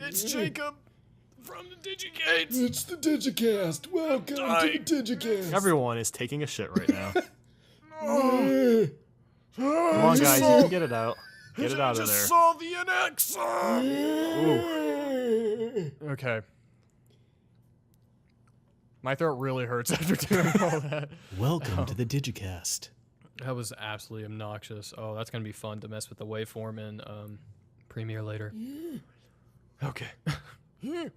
It's Jacob from the Digicast. It's the Digicast. Welcome to the Digicast. Everyone is taking a shit right now. Yeah. Come on, guys, you can get it out. Get it out of Just there. saw the NX. Yeah. Okay. My throat really hurts after doing all that. Welcome to the Digicast. That was absolutely obnoxious. Oh, that's gonna be fun to mess with the waveform in Premiere later. Okay. No.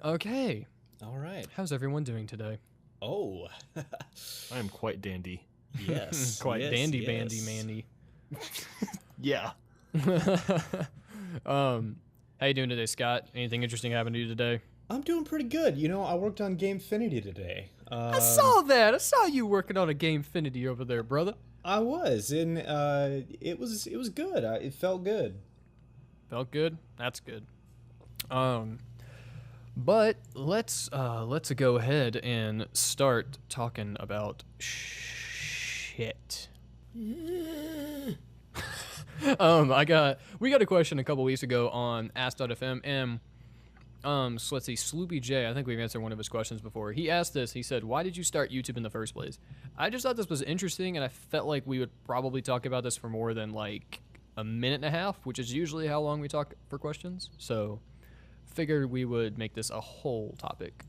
Okay. All right. How's everyone doing today? Oh. I am quite dandy. Yes. Quite yes, dandy, yes. bandy, mandy. Yeah. How you doing today, Scott? Anything interesting happened to you today? I'm doing pretty good. You know, I worked on Gamefinity today. I saw that. I saw you working on a Gamefinity over there, brother. I was, and it was good. It felt good. Felt good. That's good. But let's go ahead and start talking about shit. We got a question a couple weeks ago on Ask.fm, and so let's see, Sloopy J, I think we've answered one of his questions before. He asked this, he said, why did you start YouTube in the first place? I just thought this was interesting, and I felt like we would probably talk about this for more than like a minute and a half, which is usually how long we talk for questions. So figured we would make this a whole topic.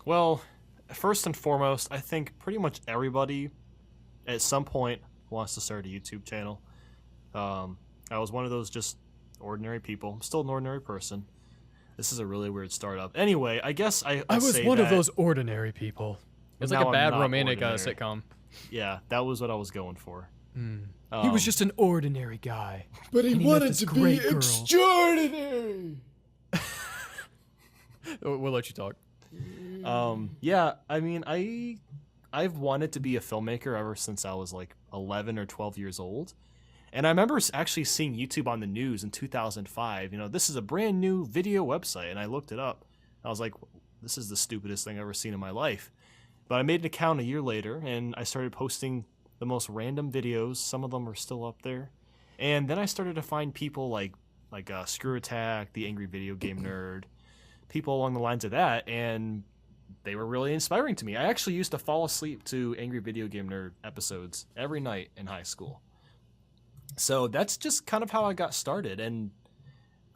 Well, first and foremost, I think pretty much everybody at some point wants to start a YouTube channel. I was one of those just ordinary people. I'm still an ordinary person. This is a really weird startup. Anyway, I guess I was say one that, of those ordinary people. It's like now a I'm bad not romantic ordinary. sitcom. Yeah, that was what I was going for. He was just an ordinary guy. But he And he met wanted this to be great girl. extraordinary. We'll let you talk. Yeah, I mean, I've wanted to be a filmmaker ever since I was like 11 or 12 years old. And I remember actually seeing YouTube on the news in 2005. You know, this is a brand new video website. And I looked it up. I was like, this is the stupidest thing I've ever seen in my life. But I made an account a year later, and I started posting the most random videos. Some of them are still up there. And then I started to find people like Screw Attack, the Angry Video Game Nerd, people along the lines of that, and they were really inspiring to me. I actually used to fall asleep to Angry Video Game Nerd episodes every night in high school. So that's just kind of how I got started, and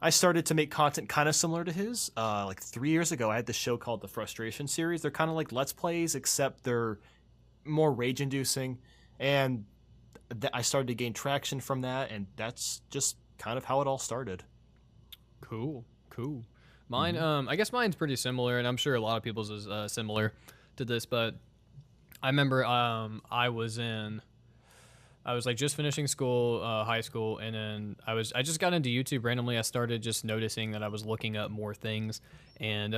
I started to make content kind of similar to his. Like 3 years ago, I had this show called The Frustration Series. They're kind of like Let's Plays, except they're more rage-inducing, and I started to gain traction from that, and that's just kind of how it all started. Cool. Mine, I guess mine's pretty similar, and I'm sure a lot of people's is similar to this, but I remember I was like just finishing school, high school, and then I just got into YouTube randomly. I started just noticing that I was looking up more things, and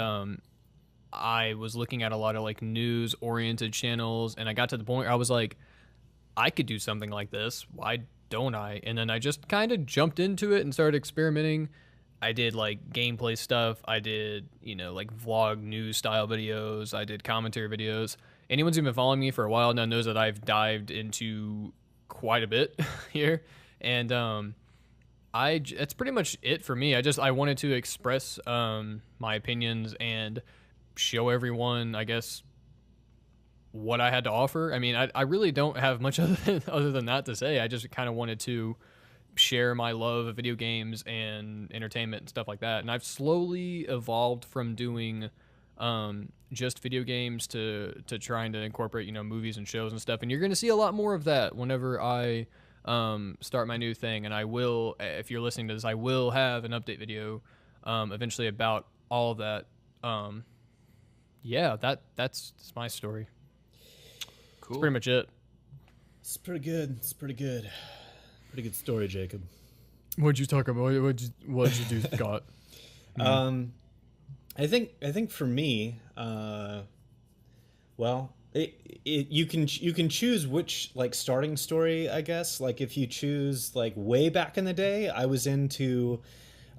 I was looking at a lot of like news oriented channels, and I got to the point where I was like, I could do something like this. Why don't I? And then I just kind of jumped into it and started experimenting. I did like gameplay stuff. I did, like vlog news style videos. I did commentary videos. Anyone who's been following me for a while now knows that I've dived into quite a bit here. And that's pretty much it for me. I wanted to express my opinions and show everyone, I guess, what I had to offer. I mean, I really don't have much other than that to say. I just kind of wanted to share my love of video games and entertainment and stuff like that. And I've slowly evolved from doing just video games to trying to incorporate, movies and shows and stuff. And you're going to see a lot more of that whenever I start my new thing. And I will, if you're listening to this, I will have an update video eventually about all of that. Yeah, that's my story. Cool. That's pretty much it. It's pretty good. Pretty good story, Jacob. What'd you talk about? What'd you do, Scott? I think for me, well, you can choose which like starting story, I guess. Like if you choose like way back in the day, I was into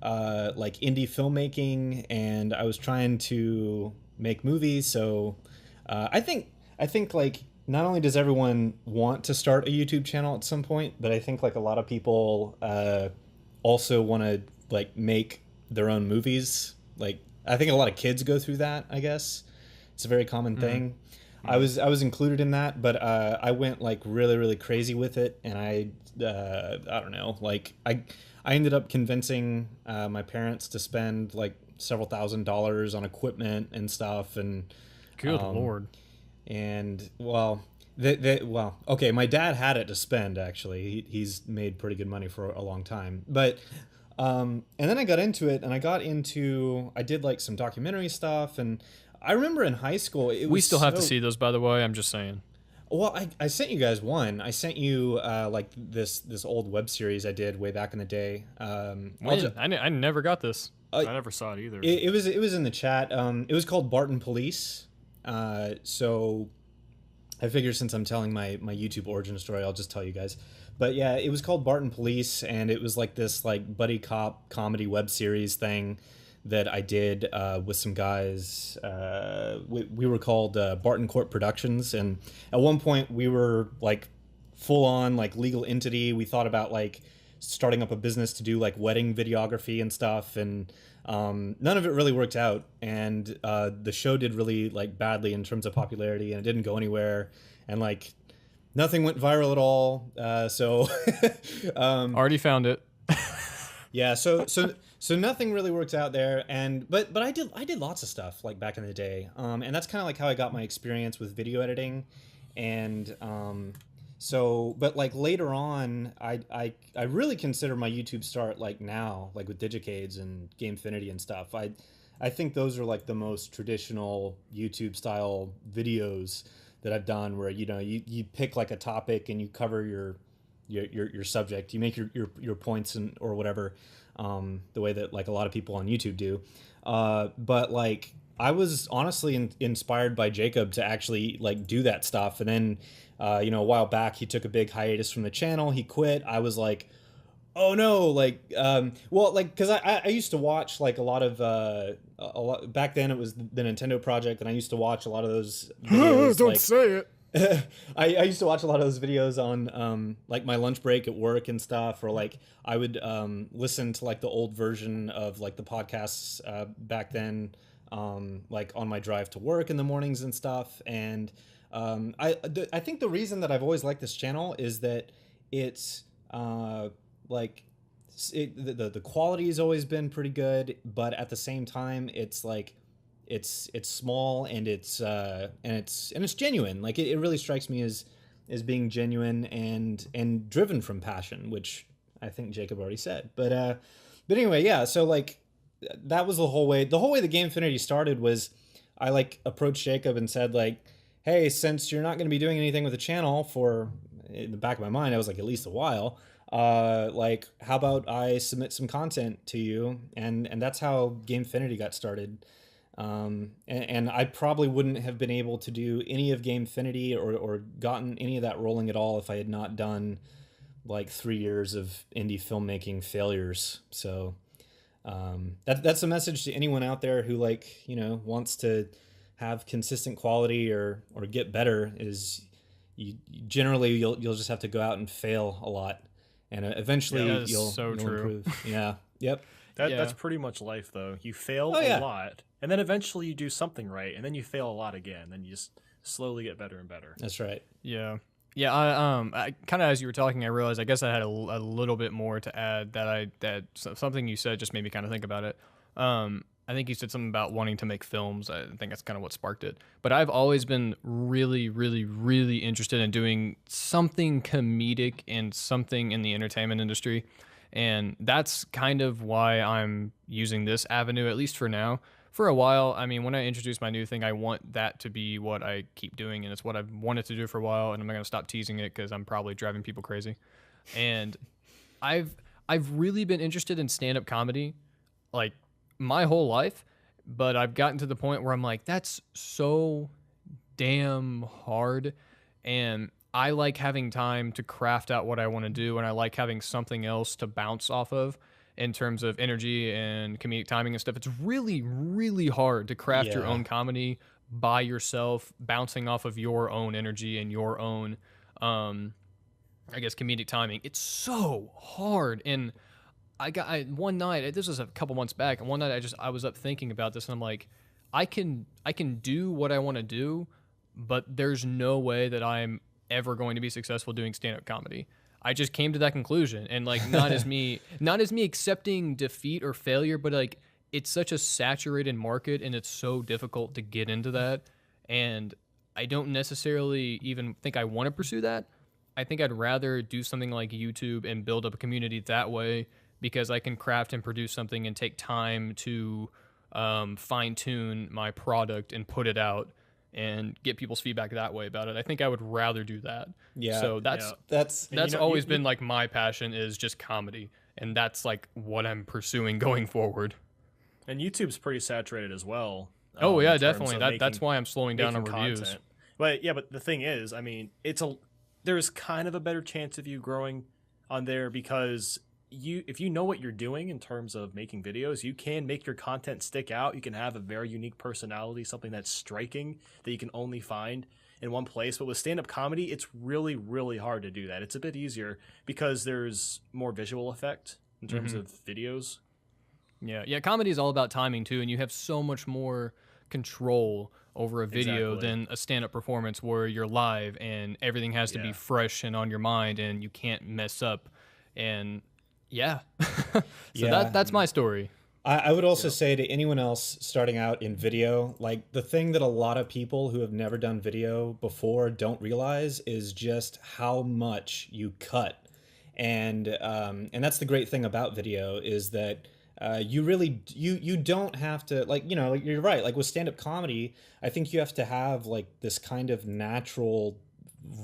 like indie filmmaking, and I was trying to make movies. So I think like not only does everyone want to start a YouTube channel at some point, but I think like a lot of people also want to like make their own movies. Like I think a lot of kids go through that, I guess. It's a very common thing. I was included in that, but I went like really crazy with it, and I don't know, like I ended up convincing my parents to spend like several $1,000s on equipment and stuff, and Good Lord. and well, okay, my dad had it to spend actually. He's made pretty good money for a long time, but and then I got into it, and I did like some documentary stuff, and I remember in high school We still have to see those, by the way. I'm just saying. Well, I sent you guys one. I sent you like this old web series I did way back in the day. I never got this. I never saw it either. It was in the chat. It was called Barton Police. So I figure since I'm telling my YouTube origin story, I'll just tell you guys. But yeah, it was called Barton Police, and it was like this like buddy cop comedy web series thing that I did with some guys. We were called Barton Court Productions, and at one point we were like full on like legal entity. We thought about like starting up a business to do like wedding videography and stuff, and none of it really worked out. And the show did really like badly in terms of popularity, and it didn't go anywhere, and like nothing went viral at all. So Already found it. yeah, so nothing really worked out there, and but I did lots of stuff like back in the day, and that's kind of like how I got my experience with video editing, and so but like later on, I really consider my YouTube start like now, like with Digicades and Gamefinity and stuff. I think those are like the most traditional YouTube style videos that I've done, where you pick like a topic and you cover your subject, you make your points and or whatever, the way that like a lot of people on YouTube do, but like I was honestly inspired by Jacob to actually like do that stuff, and then a while back he took a big hiatus from the channel, he quit. I was like, oh no, like well, like because I used to watch like a lot back then. It was the Nintendo Project, and I used to watch a lot of those videos. Don't like, say it. I used to watch a lot of those videos on like my lunch break at work and stuff, or like I would listen to like the old version of like the podcasts back then, like on my drive to work in the mornings and stuff. And I think the reason that I've always liked this channel is that it's like the quality has always been pretty good, but at the same time it's like it's small, and it's genuine. Like it really strikes me as being genuine and driven from passion, which I think Jacob already said. But anyway, yeah. So like that was the whole way the Gamefinity started. Was I like approached Jacob and said like, hey, since you're not going to be doing anything with the channel for, in the back of my mind I was like, at least a while, like how about I submit some content to you, and that's how Gamefinity got started. And I probably wouldn't have been able to do any of Gamefinity or gotten any of that rolling at all if I had not done like 3 years of indie filmmaking failures. So that's a message to anyone out there who like wants to have consistent quality or get better. Is you'll just have to go out and fail a lot, and eventually you'll improve. Yeah. Yep. That's pretty much life, though. You fail a lot, and then eventually you do something right, and then you fail a lot again. Then you just slowly get better and better. That's right. Yeah. I kind of, as you were talking, I realized I guess I had a little bit more to add. That something you said just made me kind of think about it. I think you said something about wanting to make films. I think that's kind of what sparked it. But I've always been really, really, really interested in doing something comedic and something in the entertainment industry. And that's kind of why I'm using this avenue, at least for now. For a while, I mean, when I introduce my new thing, I want that to be what I keep doing, and it's what I've wanted to do for a while, and I'm not going to stop teasing it because I'm probably driving people crazy. And I've really been interested in stand-up comedy, like, my whole life, but I've gotten to the point where I'm like, that's so damn hard, and I like having time to craft out what I want to do, and I like having something else to bounce off of in terms of energy and comedic timing and stuff. It's really, really hard to craft your own comedy by yourself, bouncing off of your own energy and your own, I guess, comedic timing. It's so hard, and one night, this was a couple months back, and one night I was up thinking about this, and I'm like, I can do what I want to do, but there's no way that I'm ever going to be successful doing stand-up comedy. I just came to that conclusion, and like not as me accepting defeat or failure, but like it's such a saturated market, and it's so difficult to get into that, and I don't necessarily even think I want to pursue that. I think I'd rather do something like YouTube and build up a community that way, because I can craft and produce something and take time to fine tune my product and put it out and get people's feedback that way about it. I think I would rather do that. Yeah. So that's always been like my passion, is just comedy, and that's like what I'm pursuing going forward. And YouTube's pretty saturated as well. Oh yeah, definitely. That's why I'm slowing down on reviews. Content. But the thing is, I mean, there's kind of a better chance of you growing on there, because if you know what you're doing in terms of making videos, you can make your content stick out. You can have a very unique personality, something that's striking that you can only find in one place. But with stand-up comedy, it's really, really hard to do that. It's a bit easier because there's more visual effect in terms of videos. Yeah, comedy is all about timing too, and you have so much more control over a video than a stand-up performance where you're live and everything has to be fresh and on your mind, and you can't mess up. And that's my story. I would also say to anyone else starting out in video, like the thing that a lot of people who have never done video before don't realize is just how much you cut. And that's the great thing about video, is that you really you don't have to, like, you know, like, you're right, like with stand-up comedy, I think you have to have like this kind of natural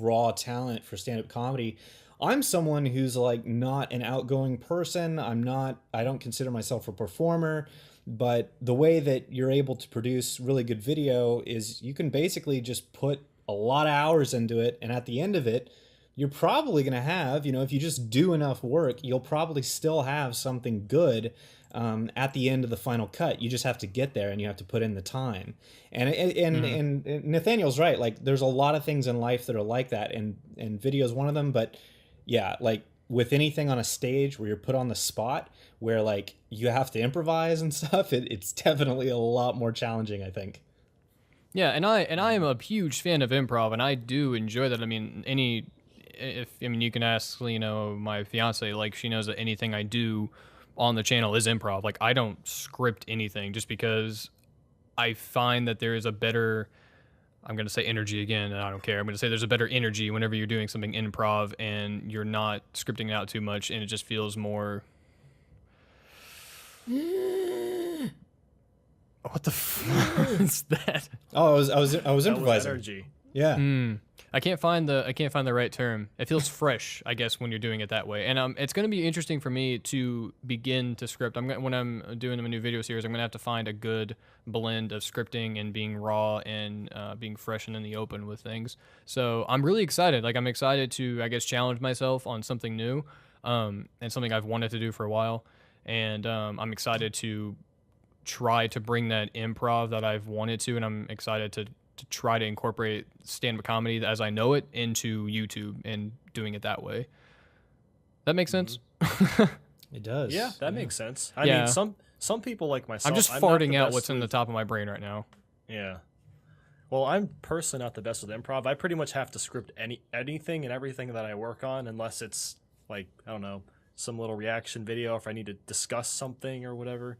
raw talent for stand-up comedy. I'm someone who's like not an outgoing person. I don't consider myself a performer, but the way that you're able to produce really good video is you can basically just put a lot of hours into it, and at the end of it, you're probably going to have, you know, if you just do enough work, you'll probably still have something good at the end of the final cut. You just have to get there, and you have to put in the time. And Nathaniel's right. Like, there's a lot of things in life that are like that, and video is one of them. But yeah, like with anything on a stage where you're put on the spot, where like you have to improvise and stuff, it's definitely a lot more challenging, I think. Yeah, and I am a huge fan of improv, and I do enjoy that. I mean, you can ask, you know, my fiance, like, she knows that anything I do on the channel is improv. Like, I don't script anything, just because I find that there is a better, I'm going to say energy again, and I don't care. I'm going to say there's a better energy whenever you're doing something improv and you're not scripting it out too much, and it just feels more... What the fuck is that? Oh, I was improvising. Was energy. Yeah. I can't find the right term. It feels fresh, I guess, when you're doing it that way. And it's going to be interesting for me to begin to script. When I'm doing a new video series, I'm going to have to find a good blend of scripting and being raw and being fresh and in the open with things. So I'm really excited. Like, I'm excited to, I guess, challenge myself on something new, and something I've wanted to do for a while. And I'm excited to try to bring that improv that I've wanted to, and I'm excited to try to incorporate stand-up comedy as I know it into YouTube and doing it that way. That makes sense? It does. Yeah, that makes sense. I mean, some people like myself, I'm just farting out what's in the top of my brain right now. Yeah. Well, I'm personally not the best with improv. I pretty much have to script anything and everything that I work on, unless it's like, I don't know, some little reaction video if I need to discuss something or whatever.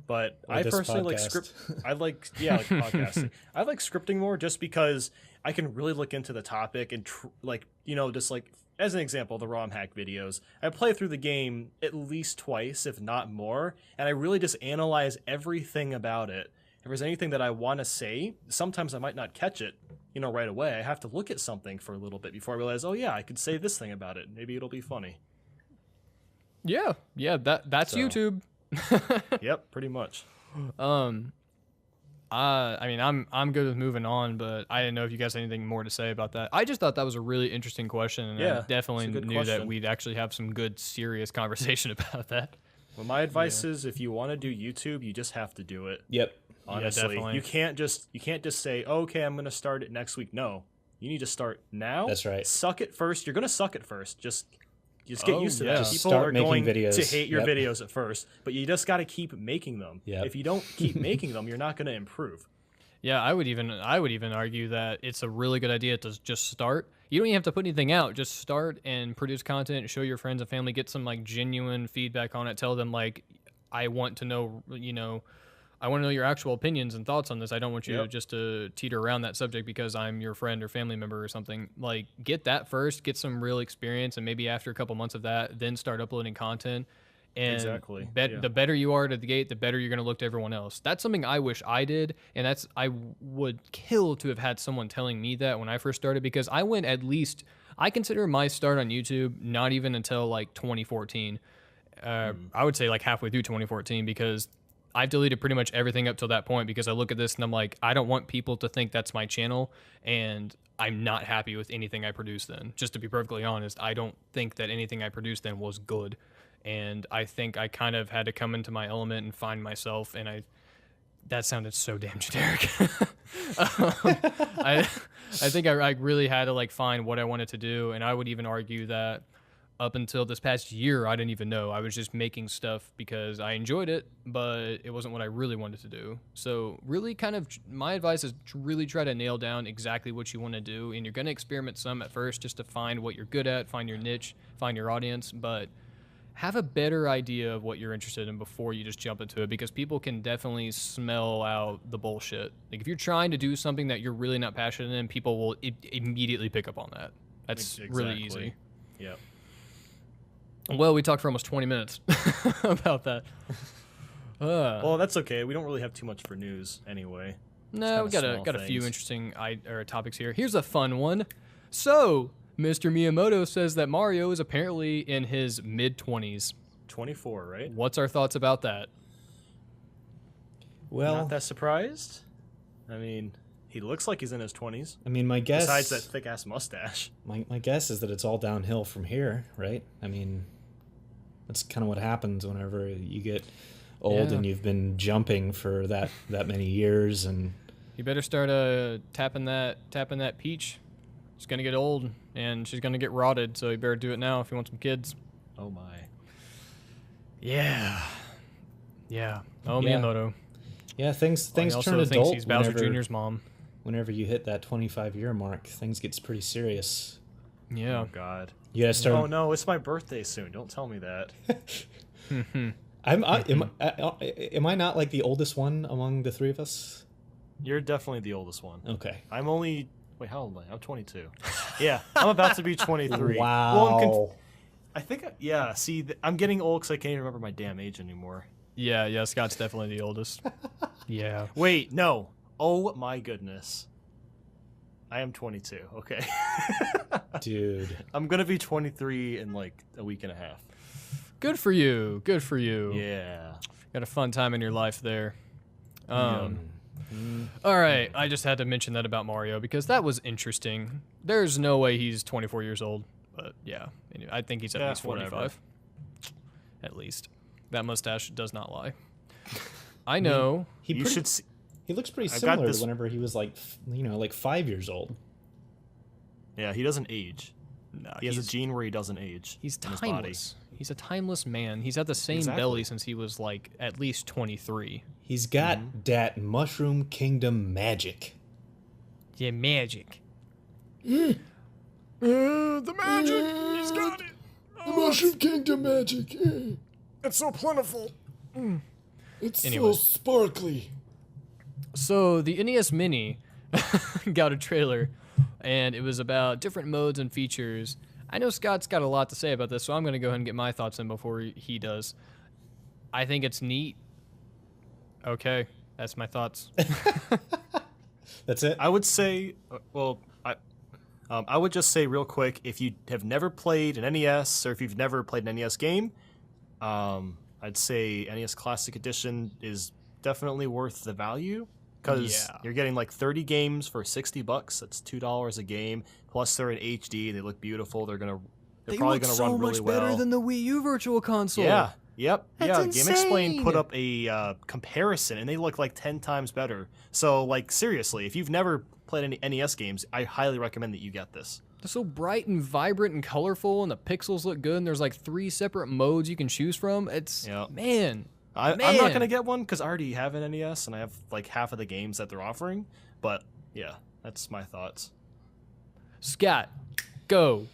But I personally like script. I like podcasting. I like scripting more just because I can really look into the topic and just like, as an example, the ROM hack videos. I play through the game at least twice, if not more, and I really just analyze everything about it. If there's anything that I want to say, sometimes I might not catch it, right away. I have to look at something for a little bit before I realize, oh yeah, I could say this thing about it. Maybe it'll be funny. Yeah, that's YouTube. Yep, pretty much. I mean, I'm good with moving on, but I didn't know if you guys had anything more to say about that. I just thought that was a really interesting question, and I definitely knew that we'd actually have some good, serious conversation about that. Well, my advice is, if you want to do YouTube, you just have to do it. Yep. Honestly, you can't just say, okay, I'm going to start it next week. No, you need to start now. That's right. Suck it first. You're going to suck at first. Just You just get used to that. Just People start are making going videos. to hate your Yep. videos at first, but you just got to keep making them. Yep. If you don't keep making them, you're not going to improve. Yeah, I would even argue that it's a really good idea to just start. You don't even have to put anything out. Just start and produce content, show your friends and family, get some like genuine feedback on it. Tell them like, I want to know, I want to know your actual opinions and thoughts on this. I don't want you just to teeter around that subject because I'm your friend or family member or something. Like, get that first, get some real experience, and maybe after a couple months of that, then start uploading content. And Exactly. the better you are to the gate, the better you're going to look to everyone else. That's something I wish I did, and I would kill to have had someone telling me that when I first started, because I went I consider my start on YouTube not even until like 2014. I would say like halfway through 2014, because I've deleted pretty much everything up till that point, because I look at this and I'm like, I don't want people to think that's my channel, and I'm not happy with anything I produced then. Just to be perfectly honest, I don't think that anything I produced then was good. And I think I kind of had to come into my element and find myself, and that sounded so damn generic. I think I really had to like find what I wanted to do, and I would even argue that up until this past year, I didn't even know. I was just making stuff because I enjoyed it, but it wasn't what I really wanted to do. So really kind of my advice is to really try to nail down exactly what you want to do, and you're going to experiment some at first just to find what you're good at, find your niche, find your audience, but have a better idea of what you're interested in before you just jump into it, because people can definitely smell out the bullshit. Like, if you're trying to do something that you're really not passionate in, people will immediately pick up on that. That's really easy. Yep. Well, we talked for almost 20 minutes about that. Well, that's okay. We don't really have too much for news anyway. No, we got a few interesting topics here. Here's a fun one. So, Mr. Miyamoto says that Mario is apparently in his mid-20s. 24, right? What's our thoughts about that? Well, Not that surprised. I mean, he looks like he's in his 20s. I mean, my guess. Besides that thick-ass mustache. My guess is that it's all downhill from here, right? I mean, that's kind of what happens whenever you get old and you've been jumping for that many years, and You better start tapping that peach. She's gonna get old and she's gonna get rotted, so you better do it now if you want some kids. Oh my. Yeah. Oh, Yeah. Miyamoto. yeah, things He turn also adult thinks he's Bowser whenever, Jr.'s mom. whenever you hit that 25-year mark. Things gets pretty serious. Yeah. Oh God. You gotta start. Oh no, it's my birthday soon. Don't tell me that. Am I not like the oldest one among the three of us? You're definitely the oldest one. Okay. I'm only. Wait, how old am I? I'm 22. Yeah, I'm about to be 23. Wow. Well, I think. Yeah. See, I'm getting old because I can't even remember my damn age anymore. Yeah, Scott's definitely the oldest. Yeah. Wait, no. Oh my goodness. I am 22. Okay. Dude. I'm gonna be 23 in like a week and a half. Good for you. Yeah. Got a fun time in your life there. All right, I just had to mention that about Mario because that was interesting. There's no way he's 24 years old, but yeah, anyway, I think he's at least 45. Whatever. At least. That mustache does not lie. I know. He looks pretty similar to whenever he was like 5 years old. Yeah, he doesn't age. No, He has a gene where he doesn't age. He's in his body. timeless. He's a timeless man. He's had the same belly since he was like at least 23. He's got that Mushroom Kingdom magic. Yeah, magic. The magic. He's got it. The Mushroom Kingdom magic. It's so plentiful. It's Anyway. so sparkly. So the NES Mini got a trailer, and it was about different modes and features. I know Scott's got a lot to say about this, so I'm going to go ahead and get my thoughts in before he does. I think it's neat. Okay, that's my thoughts. That's it? I would say, I would just say real quick, if you have never played an NES or if you've never played an NES game, I'd say NES Classic Edition is definitely worth the value because you're getting like 30 games for $60. That's $2 a game. Plus they're in HD. They look beautiful. They're probably gonna run really well. better than the Wii U Virtual Console. Yeah. Yep. That's Game Explain insane. put up a comparison, and they look like 10 times better. So, like, seriously, if you've never played any NES games, I highly recommend that you get this. They're so bright and vibrant and colorful, and the pixels look good. And there's like 3 separate modes you can choose from. It's man. I'm not gonna get one because I already have an NES and I have like half of the games that they're offering. But yeah, that's my thoughts. Scott, go.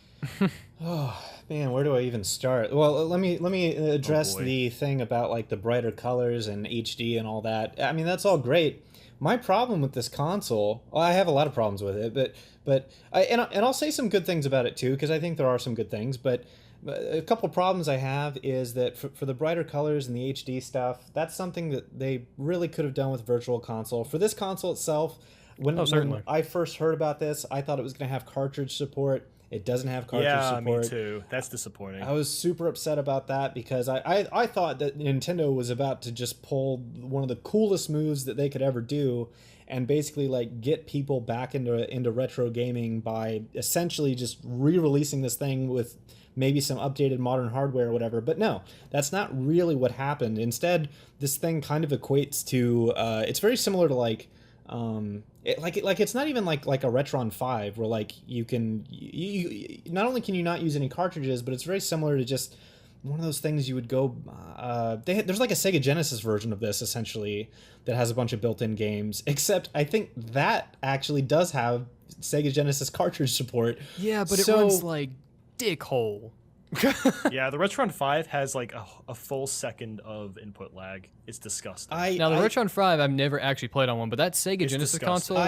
Oh man, where do I even start? Well, let me address the thing about like the brighter colors and HD and all that. I mean, that's all great. My problem with this console, well, I have a lot of problems with it, but I'll say some good things about it too, because I think there are some good things. But a couple of problems I have is that for the brighter colors and the HD stuff, that's something that they really could have done with Virtual Console. For this console itself, when I first heard about this, I thought it was going to have cartridge support. It doesn't have cartridge support. Me too. That's disappointing. I was super upset about that because I thought that Nintendo was about to just pull one of the coolest moves that they could ever do and basically like get people back into retro gaming by essentially just re-releasing this thing with maybe some updated modern hardware or whatever. But no, that's not really what happened. Instead, this thing kind of equates to it's very similar to like it's not even like a Retron 5 where like you not only can you not use any cartridges, but it's very similar to just one of those things you would go there's like a Sega Genesis version of this essentially that has a bunch of built-in games, except I think that actually does have Sega Genesis cartridge support. Yeah, but it runs like dickhole. Yeah, the Retron 5 has like a full second of input lag. It's disgusting. Now the Retron 5 I've never actually played on one, but that Sega Genesis console,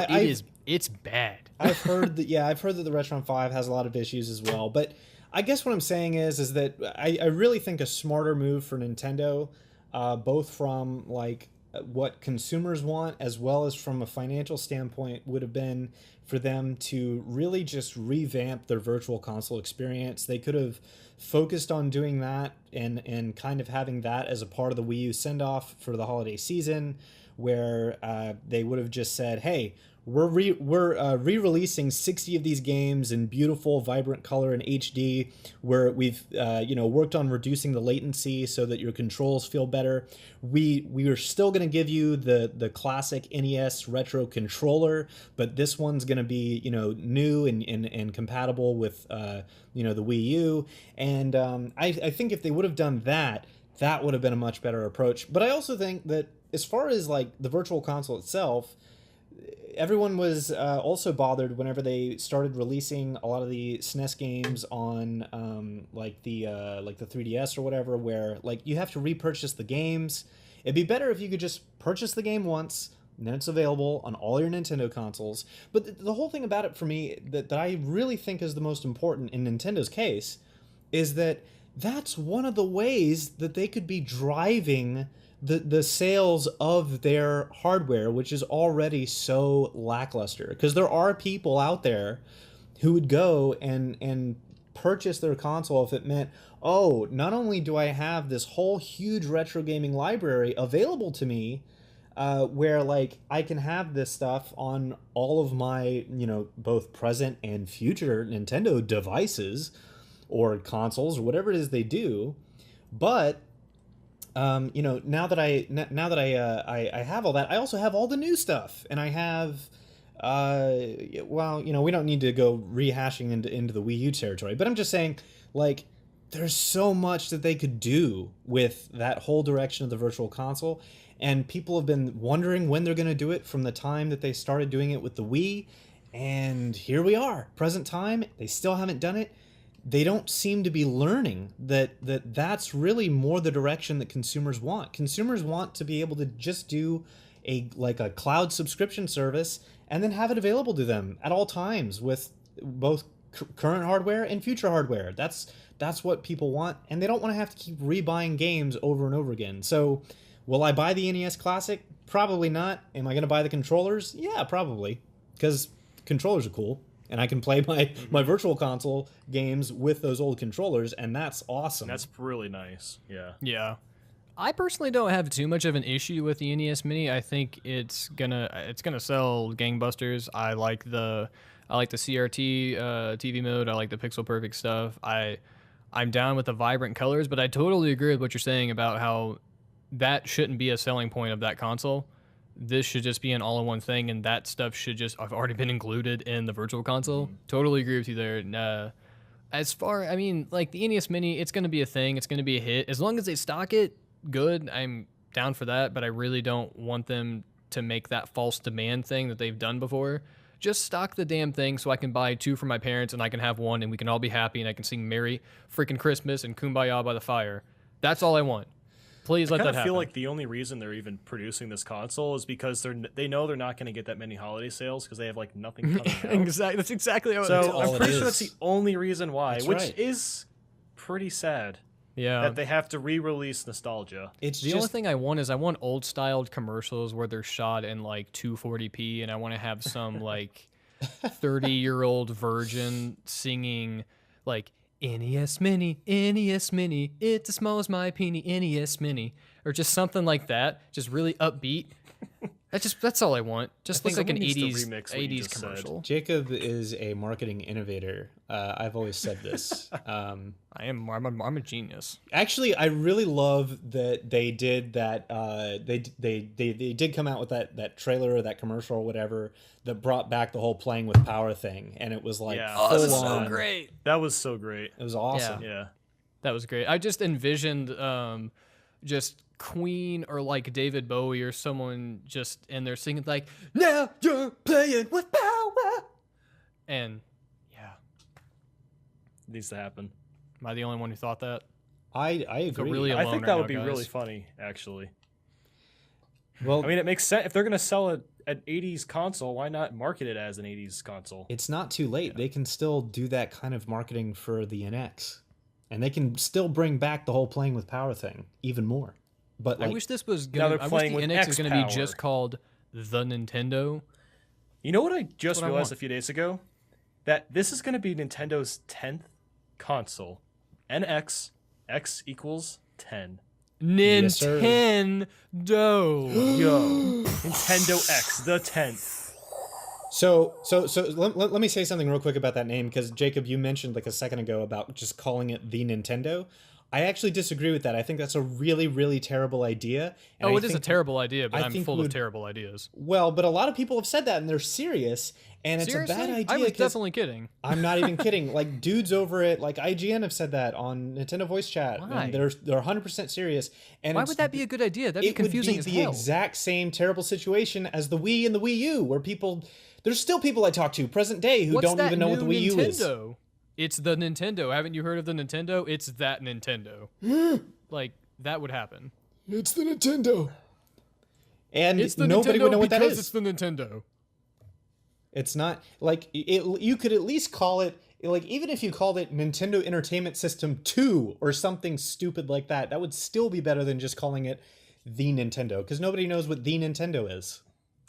it's bad. I've heard that the Retron 5 has a lot of issues as well. But I guess what I'm saying is that I really think a smarter move for Nintendo, both from like what consumers want as well as from a financial standpoint, would have been for them to really just revamp their Virtual Console experience. They could have focused on doing that and kind of having that as a part of the Wii U send-off for the holiday season, where they would have just said, hey, we're re-releasing 60 of these games in beautiful, vibrant color in HD, where we've worked on reducing the latency so that your controls feel better. We are still going to give you the classic NES retro controller, but this one's going to be new and compatible with the Wii U. And I think if they would have done that, that would have been a much better approach. But I also think that as far as like the Virtual Console itself, everyone was also bothered whenever they started releasing a lot of the SNES games on like the 3DS or whatever, where like you have to repurchase the games. It'd be better if you could just purchase the game once, and then it's available on all your Nintendo consoles. But the whole thing about it for me that I really think is the most important in Nintendo's case is that that's one of the ways that they could be driving the sales of their hardware, which is already so lackluster. Because there are people out there who would go and purchase their console if it meant, oh, not only do I have this whole huge retro gaming library available to me, where like I can have this stuff on all of my, both present and future Nintendo devices or consoles or whatever it is they do, but now that I have all that, I also have all the new stuff, and I have, we don't need to go rehashing into the Wii U territory, but I'm just saying, like, there's so much that they could do with that whole direction of the Virtual Console, and people have been wondering when they're going to do it from the time that they started doing it with the Wii, and here we are, present time, they still haven't done it. They don't seem to be learning that's really more the direction that consumers want. Consumers want to be able to just do a cloud subscription service and then have it available to them at all times with both current hardware and future hardware. That's what people want, and they don't want to have to keep rebuying games over and over again. So, will I buy the NES Classic? Probably not. Am I going to buy the controllers? Yeah, probably, because controllers are cool. And I can play my Virtual Console games with those old controllers, and that's awesome. That's really nice. Yeah. Yeah. I personally don't have too much of an issue with the NES Mini. I think it's gonna sell gangbusters. I like the CRT TV mode. I like the pixel perfect stuff. I'm down with the vibrant colors, but I totally agree with what you're saying about how that shouldn't be a selling point of that console. this should just be an all-in-one thing, and that stuff should just have already been included in the Virtual Console. Totally agree with you there. As far, I mean, like the NES Mini, it's going to be a thing. It's going to be a hit. As long as they stock it, good. I'm down for that, but I really don't want them to make that false demand thing that they've done before. Just stock the damn thing so I can buy 2 for my parents and I can have 1 and we can all be happy and I can sing Merry freaking Christmas and Kumbaya by the fire. That's all I want. Please let that happen. I feel like the only reason they're even producing this console is because they know they're not going to get that many holiday sales because they have like nothing coming out. Exactly. That's exactly how it is. So I'm pretty sure that's the only reason why, That's which right. is pretty sad. Yeah. That they have to re-release nostalgia. It's The only thing I want is I want old-styled commercials where they're shot in like 240p, and I want to have some like 30-year-old virgin singing like NES Mini, it's as small as my peenie, NES Mini, or just something like that, just really upbeat. That's all I want. Just look like an someone needs 80s to remix what you 80s just said. commercial. Jacob is a marketing innovator. I've always said this. I'm a genius. Actually, I really love that they did that. They did come out with that trailer or that commercial or whatever that brought back the whole playing with power thing, and it was like full on. great. That was so great. It was awesome. Yeah. That was great. I just envisioned just Queen or like David Bowie or someone just in there singing like, now you're playing with power. And yeah. It needs to happen. Am I the only one who thought that? I I feel agree. really I alone think right that now, would be guys. really funny, actually. Well, I mean, it makes sense. If they're going to sell an 80s console, why not market it as an 80s console? it's not too late. They can still do that kind of marketing for the NX, and they can still bring back the whole playing with power thing even more. But I like, wish this was Now gonna. they're I wish playing the with NX is going to be X just power. called the Nintendo. You know what I just what I realized want. a few days ago? That this is going to be Nintendo's 10th console. NX, X equals 10. Yes, sir. Nintendo. Yo. Nintendo X, the 10th. So let me say something real quick about that name, because Jacob, you mentioned like a second ago about just calling it the Nintendo. I actually disagree with that. I think that's a really, really terrible idea. And Oh, I it is a think- terrible idea, but I I'm think full would- of terrible ideas. Well, but a lot of people have said that, and they're serious, and it's Seriously? a bad idea. I was 'cause definitely kidding. I'm not even kidding. Like dudes over at like IGN have said that on Nintendo Voice Chat, Why? and they're 100% serious. And Why it's- would that be a good idea? That'd be it would confusing be as the hell. exact same terrible situation as the Wii and the Wii U, where there's still people I talk to present day who What's don't that even know what the new Wii U is. Nintendo? It's the Nintendo. Haven't you heard of the Nintendo? It's that Nintendo. Like that would happen. It's the Nintendo. And It's the nobody Nintendo would know what that because is. it's the Nintendo. It's not like you could at least call it, like, even if you called it Nintendo Entertainment System 2 or something stupid like that, that would still be better than just calling it the Nintendo, because nobody knows what the Nintendo is.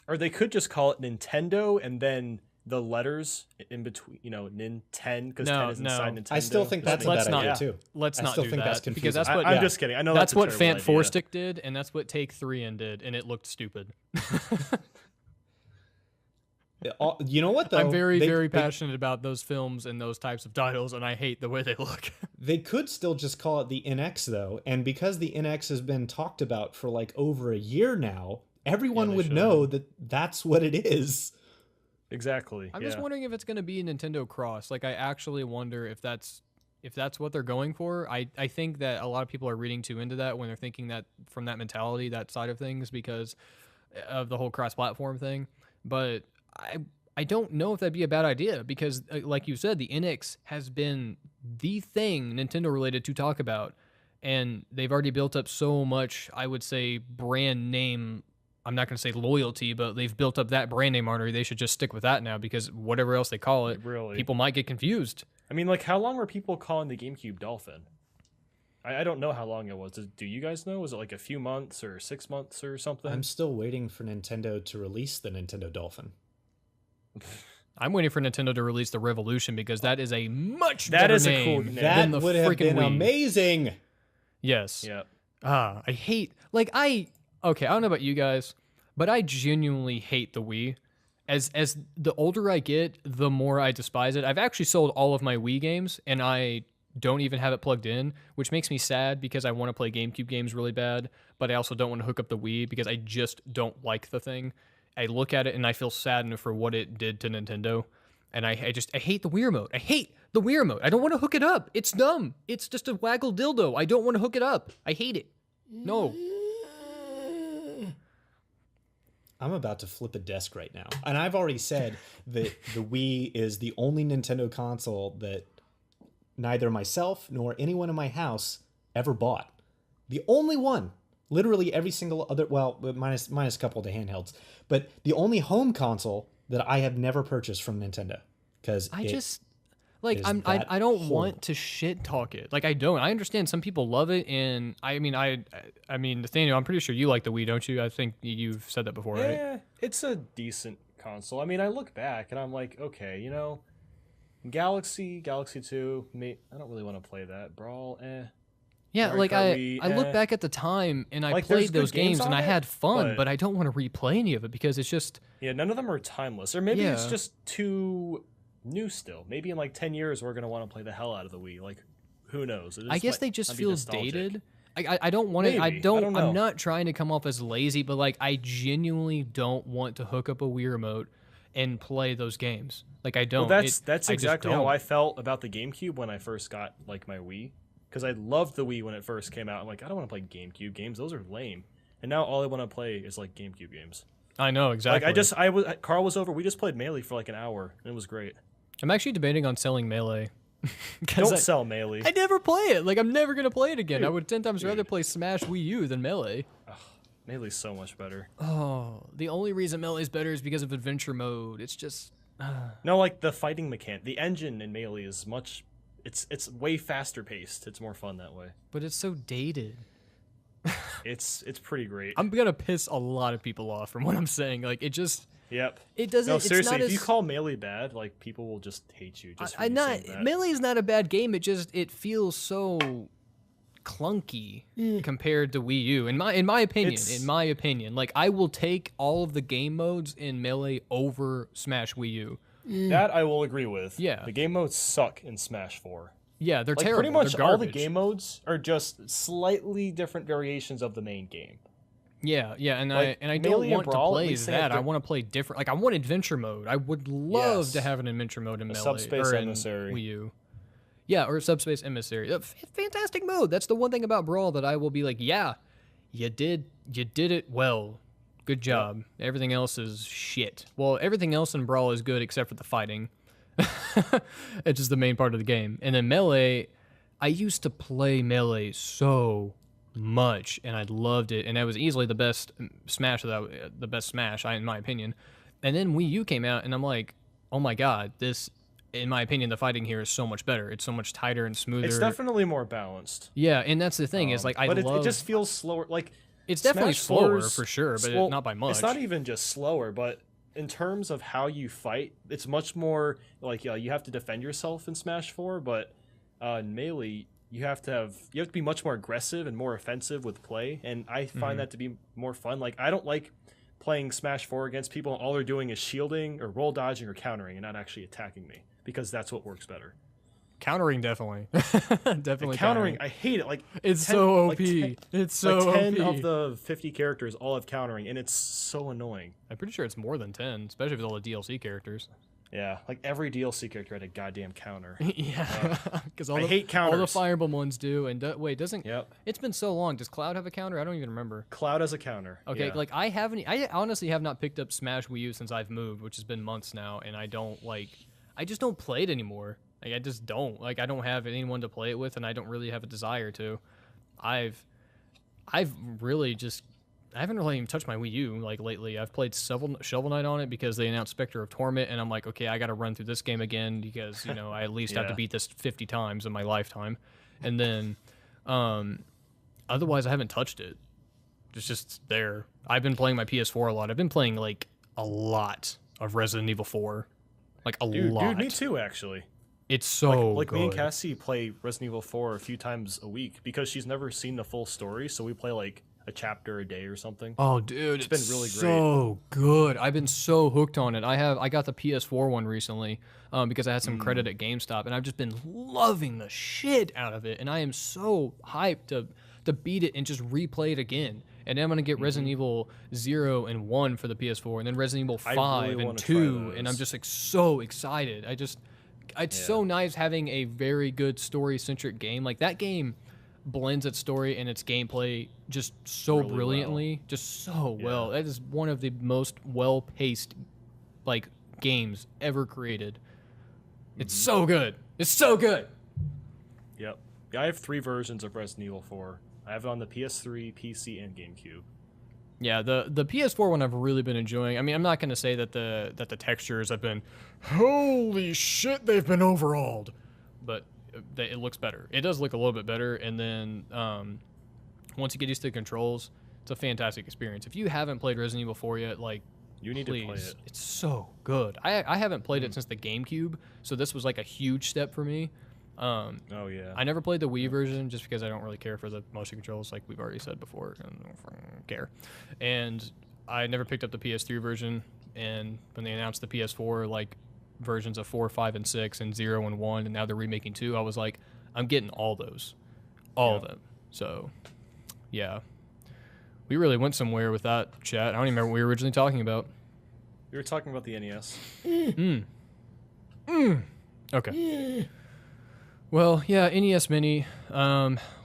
Or they could just call it Nintendo and then the letters in between, Nintendo, because No, 10 is inside no. Nintendo. I still think that's a Let's bad not- idea too. Let's I not still do think that that's because confusing. that's what I'm just kidding. I know that's that's what a terrible Fant idea. Four Stick did, and that's what Take 3 did, and it looked stupid. You know what though? I'm very, They- very they- passionate about those films and those types of titles, and I hate the way they look. They could still just call it the NX though, and because the NX has been talked about for like over a year now, everyone they would should. know that that's what it is. Exactly. I'm yeah. just wondering if it's going to be a Nintendo Cross. Like, I actually wonder if that's what they're going for. I think that a lot of people are reading too into that when they're thinking that from that mentality, that side of things, because of the whole cross-platform thing. But I don't know if that'd be a bad idea because, like you said, the NX has been the thing Nintendo related to talk about, and they've already built up so much, I would say, brand name. I'm not going to say loyalty, but they've built up that brand name already. They should just stick with that now because whatever else they call it, Really? people might get confused. I mean, like, how long were people calling the GameCube Dolphin? I don't know how long it was. Do you guys know? Was it like a few months or 6 months or something? I'm still waiting for Nintendo to release the Nintendo Dolphin. I'm waiting for Nintendo to release the Revolution because that is a much That better is a name cool name. than That the would have freaking been Wii. amazing. Yes. Yeah. I hate, okay, I don't know about you guys, but I genuinely hate the Wii. As the older I get, the more I despise it. I've actually sold all of my Wii games, and I don't even have it plugged in, which makes me sad because I want to play GameCube games really bad, but I also don't want to hook up the Wii because I just don't like the thing. I look at it and I feel saddened for what it did to Nintendo. And I hate the Wii remote. I hate the Wii remote. I don't want to hook it up. It's dumb. It's just a waggle dildo. I don't want to hook it up. I hate it. No. I'm about to flip a desk right now. And I've already said that the Wii is the only Nintendo console that neither myself nor anyone in my house ever bought. The only one. Literally every single other, well, minus a couple of the handhelds, but the only home console that I have never purchased from Nintendo. Because I don't want to shit talk it. Like, I don't. I understand some people love it, and I mean, Nathaniel, I'm pretty sure you like the Wii, don't you? I think you've said that before, right? Yeah, it's a decent console. I mean, I look back and I'm like, okay, you know, Galaxy 2, I don't really want to play that. Brawl, Yeah, Mario like Kart I look back at the time and I Like, played there's good those games and on I it, had fun, but but I don't want to replay any of it because it's just yeah, none of them are timeless. Or maybe it's Yeah. just too new still. Maybe in like 10 years we're going to want to play the hell out of the Wii. Like, who knows? I guess they just feel dated. I don't want to. Maybe. I don't know. I'm not trying to come off as lazy, but like I genuinely don't want to hook up a Wii remote and play those games. Like I don't. Well, that's I just exactly how don't. I felt about the GameCube when I first got like my Wii. Because I loved the Wii when it first came out. I'm like, I don't want to play GameCube games. Those are lame. And now all I want to play is like GameCube games. I know exactly. Like Carl was over. We just played Melee for like an hour, and it was great. I'm actually debating on selling Melee. Don't sell Melee. I never play it. Like I'm never gonna play it again. Dude, I would 10 times rather play Smash Wii U than Melee. Melee's so much better. Oh, the only reason Melee's better is because of adventure mode. It's just. No, like the fighting mechanic, the engine in Melee is much. It's way faster paced. It's more fun that way. But it's so dated. It's pretty great. I'm gonna piss a lot of people off from what I'm saying. Like it just. Yep. It doesn't. No, it's seriously, not if you as, call Melee bad, like people will just hate you. Just for I you not saying that. Melee is not a bad game. It feels so clunky compared to Wii U. In my opinion, like I will take all of the game modes in Melee over Smash Wii U. That I will agree with. Yeah. The game modes suck in Smash 4. Yeah, they're Like terrible. pretty much They're all the garbage. game modes are just slightly different variations of the main game. Yeah, and Like, I Melee don't and want to Brawl, at play least they have that. I their- want to play different. Like I want adventure mode. I would love to Yes. have an adventure mode in Melee Subspace or in Emissary. Wii U. Yeah, or Subspace Emissary. Fantastic mode. That's the one thing about Brawl that I will be like, yeah, you did it well. Good job. Everything else is shit. Well, everything else in Brawl is good except for the fighting. It's just the main part of the game. And then Melee, I used to play Melee so much, and I loved it, and that was easily the best Smash in my opinion. And then Wii U came out, and I'm like, oh my god, this, in my opinion, the fighting here is so much better. It's so much tighter and smoother. It's definitely more balanced. Yeah, and that's the thing is like I but love. it just feels slower. Like It's definitely Smash slower 4's for sure, but well, not by much. It's not even just slower, but in terms of how you fight, it's much more like you have to defend yourself in Smash 4, but in Melee you have to be much more aggressive and more offensive with play, and I find that to be more fun. Like I don't like playing Smash 4 against people and all they're doing is shielding or roll dodging or countering and not actually attacking me, because that's what works better. Countering definitely, definitely Like, countering, I hate it. Like It's 10 so like OP. 10 It's so like 10 OP. of the 50 characters all have countering, and it's so annoying. I'm pretty sure it's more than 10, especially with all the DLC characters. Yeah, like every DLC character had a goddamn counter. Yeah, because I hate all the counters. Fire Emblem ones do. And wait, doesn't? Yep. It's been so long. Does Cloud have a counter? I don't even remember. Cloud has a counter. Okay, yeah. like I honestly have not picked up Smash Wii U since I've moved, which has been months now, and I just don't play it anymore. Like I just don't. Like I don't have anyone to play it with, and I don't really have a desire to. I've really just. I haven't really even touched my Wii U like lately. I've played Shovel Knight on it because they announced Spectre of Torment, and I'm like, okay, I got to run through this game again because I at least have to Yeah. beat this 50 times in my lifetime, and then, otherwise I haven't touched it. It's just there. I've been playing my PS4 a lot. I've been playing like a lot of Resident Evil 4, like a lot. Dude, me too, actually. It's so Like good. me and Cassie play Resident Evil 4 a few times a week because she's never seen the full story, so we play like a chapter a day or something. Oh, dude, It's been really great. So good. I've been so hooked on it. I got the PS4 one recently because I had some credit at GameStop, and I've just been loving the shit out of it. And I am so hyped to beat it and just replay it again. And then I'm gonna get Resident Evil 0 and 1 for the PS4, and then Resident Evil 5 really and wanna 2, try and I'm those. just like so excited. It's so nice having a very good story-centric game. Like that game blends its story and its gameplay just so Really brilliantly, just so well. That is one of the most well-paced like games ever created. It's so good. It's so good. Yep. Yeah, I have 3 versions of Resident Evil 4. I have it on the PS3, PC, and GameCube. Yeah, the PS4 one I've really been enjoying. I mean, I'm not going to say that the textures have been holy shit, they've been overhauled, but it looks better. It does look a little bit better, and then once you get used to the controls, it's a fantastic experience. If you haven't played Resident Evil 4 yet, like, You need please, to play it. it's so good. I haven't played it since the GameCube, so this was like a huge step for me. Oh yeah. I never played the Wii version just because I don't really care for the motion controls, like we've already said before. I don't care. And I never picked up the PS3 version. And when they announced the PS4, like versions of 4, 5, and 6, and 0 and 1, and now they're remaking 2, I was like, I'm getting all those, all of them. So, yeah, we really went somewhere with that chat. I don't even remember what we were originally talking about. We were talking about the NES. Okay. Well, yeah, NES Mini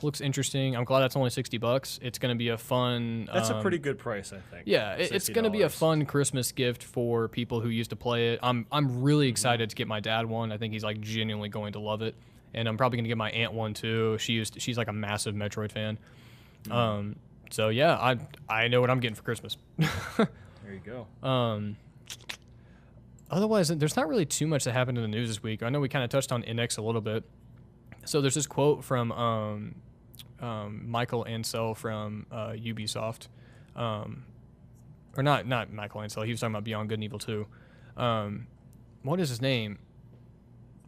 looks interesting. I'm glad that's only $60. It's going to be a fun. That's a pretty good price, I think. Yeah, it's going to be a fun Christmas gift for people who used to play it. I'm really excited to get my dad one. I think he's like genuinely going to love it, and I'm probably going to get my aunt one too. She's like a massive Metroid fan. So yeah, I know what I'm getting for Christmas. There you go. Otherwise, there's not really too much that happened in the news this week. I know we kind of touched on NX a little bit. So there's this quote from Michael Ansel from Ubisoft, or not Michael Ansel. He was talking about Beyond Good and Evil 2. What is his name?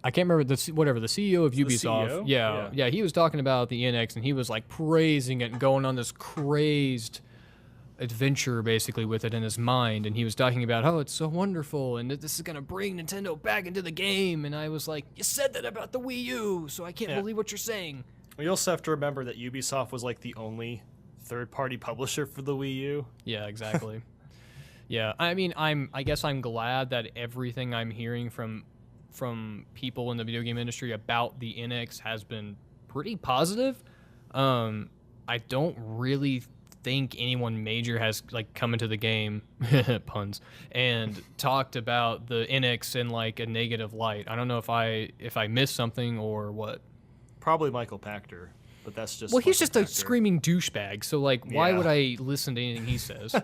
I can't remember the CEO of Ubisoft. CEO? Yeah. He was talking about the NX, and he was like praising it and going on this crazed adventure basically with it in his mind, and he was talking about how it's so wonderful and that this is going to bring Nintendo back into the game. And I was like, you said that about the Wii U, so I can't believe what you're saying. We also have to remember that Ubisoft was like the only third-party publisher for the Wii U. Yeah, exactly. Yeah, I mean, I guess I'm glad that everything I'm hearing from people in the video game industry about the NX has been pretty positive. I don't really think anyone major has like come into the game puns and talked about the NX in like a negative light. I don't know if I missed something or what. Probably Michael Pachter, but that's just Well, he's Michael just a Pachter. screaming douchebag, so like why Yeah. would I listen to anything he says?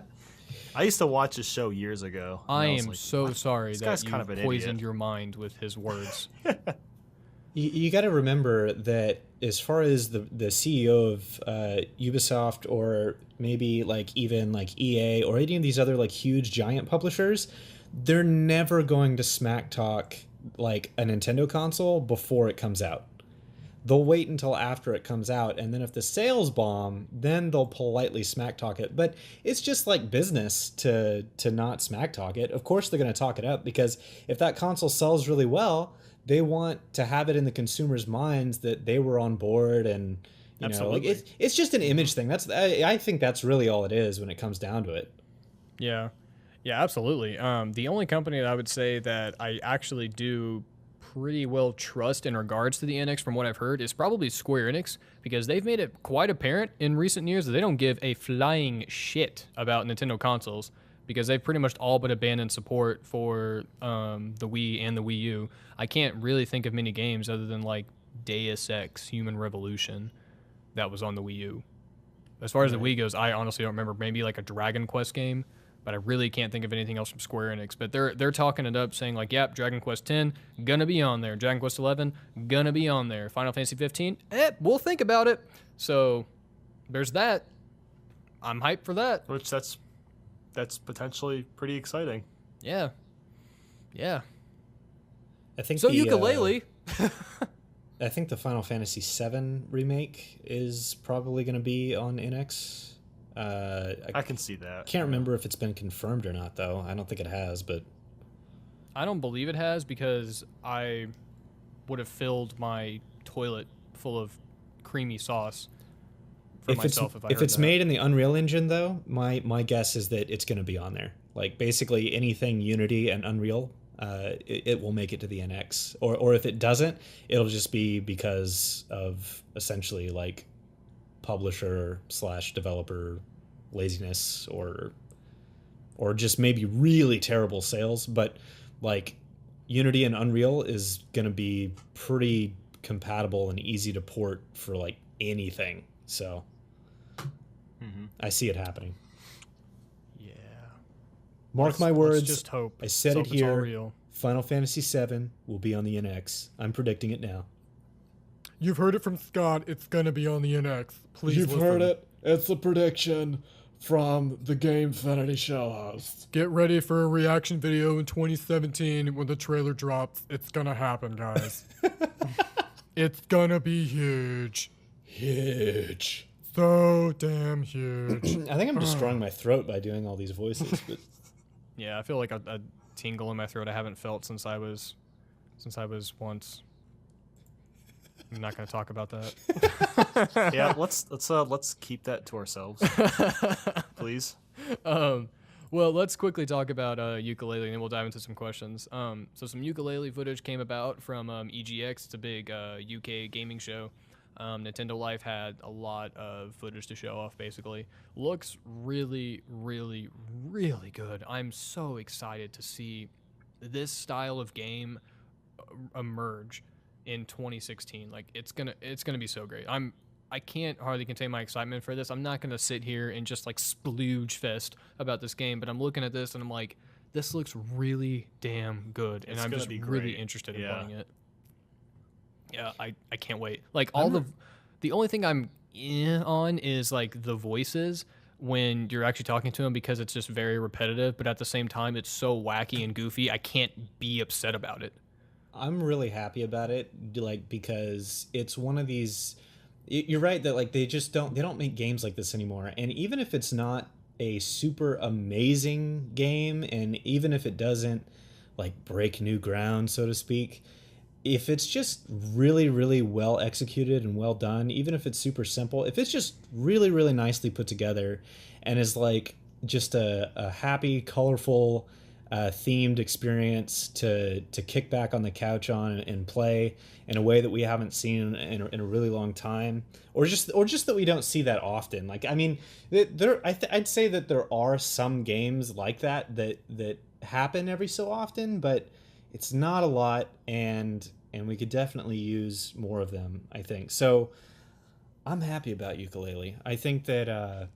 I used to watch his show years ago. and I was am like, so "What? sorry This that guy's you kind of an poisoned idiot." your mind with his words. You got to remember that as far as the CEO of Ubisoft, or maybe like even like EA or any of these other like huge giant publishers, they're never going to smack talk like a Nintendo console before it comes out. They'll wait until after it comes out, and then if the sales bomb, then they'll politely smack talk it. But it's just like business to not smack talk it. Of course they're going to talk it up, because if that console sells really well, they want to have it in the consumers' minds that they were on board, and you know, like it's just an image thing. I think that's really all it is when it comes down to it. Yeah, absolutely. The only company that I would say that I actually do pretty well trust in regards to the NX, from what I've heard, is probably Square Enix, because they've made it quite apparent in recent years that they don't give a flying shit about Nintendo consoles, because they've pretty much all but abandoned support for the Wii and the Wii U. I can't really think of many games other than like Deus Ex Human Revolution that was on the Wii U. As far as the Wii goes, I honestly don't remember. Maybe like a Dragon Quest game, but I really can't think of anything else from Square Enix. But they're talking it up, saying like, yep, Dragon Quest X, gonna be on there. Dragon Quest XI, gonna be on there. Final Fantasy 15, we'll think about it. So there's that. I'm hyped for that. Which that's potentially pretty exciting. Yeah. I think So Yooka-Laylee. I think the Final Fantasy VII remake is probably going to be on NX. I can see that. Can't remember if it's been confirmed or not, though. I don't think it has, but I don't believe it has because I would have filled my toilet full of creamy sauce for myself if I if heard it's that. made in the Unreal Engine, though, my guess is that it's going to be on there. Like basically anything Unity and Unreal, it will make it to the NX. Or if it doesn't, it'll just be because of essentially like publisher / developer laziness or just maybe really terrible sales. But like Unity and Unreal is going to be pretty compatible and easy to port for like anything. So I see it happening. Yeah. Mark my words. Let's just hope. I said Let's it hope it's all here. real. Final Fantasy VII will be on the NX. I'm predicting it now. You've heard it from Scott. It's gonna be on the NX. Please You've listen. heard it. It's a prediction from the Game Vanity Show host. Get ready for a reaction video in 2017 when the trailer drops. It's gonna happen, guys. It's gonna be huge. Huge. So damn huge. I think I'm destroying my throat by doing all these voices. But Yeah, I feel like a tingle in my throat I haven't felt since I was once. I'm not going to talk about that. Yeah, let's keep that to ourselves, please. Well, let's quickly talk about Yooka-Laylee, and then we'll dive into some questions. So some Yooka-Laylee footage came about from EGX. It's a big UK gaming show. Nintendo Life had a lot of footage to show off, basically. Looks really, really, really good. I'm so excited to see this style of game emerge in 2016. Like, it's gonna be so great. I can't hardly contain my excitement for this. I'm not gonna sit here and just like splooge fest about this game, but I'm looking at this and I'm like, this looks really damn good, and It's I'm gonna just be really great. interested in Yeah. playing it. Yeah, I can't wait. Like the only thing I'm in on is like the voices when you're actually talking to them, because it's just very repetitive, but at the same time it's so wacky and goofy. I can't be upset about it. I'm really happy about it, like because it's one of these. You're right that like they don't make games like this anymore, and even if it's not a super amazing game, and even if it doesn't like break new ground, so to speak, if it's just really, really well executed and well done, even if it's super simple, if it's just really, really nicely put together and is like just a happy, colorful, themed experience to kick back on the couch on and play in a way that we haven't seen in a really long time, or just that we don't see that often. Like, I mean, I'd say that there are some games like that happen every so often, but it's not a lot, and we could definitely use more of them, I think. So I'm happy about Yooka-Laylee. I think that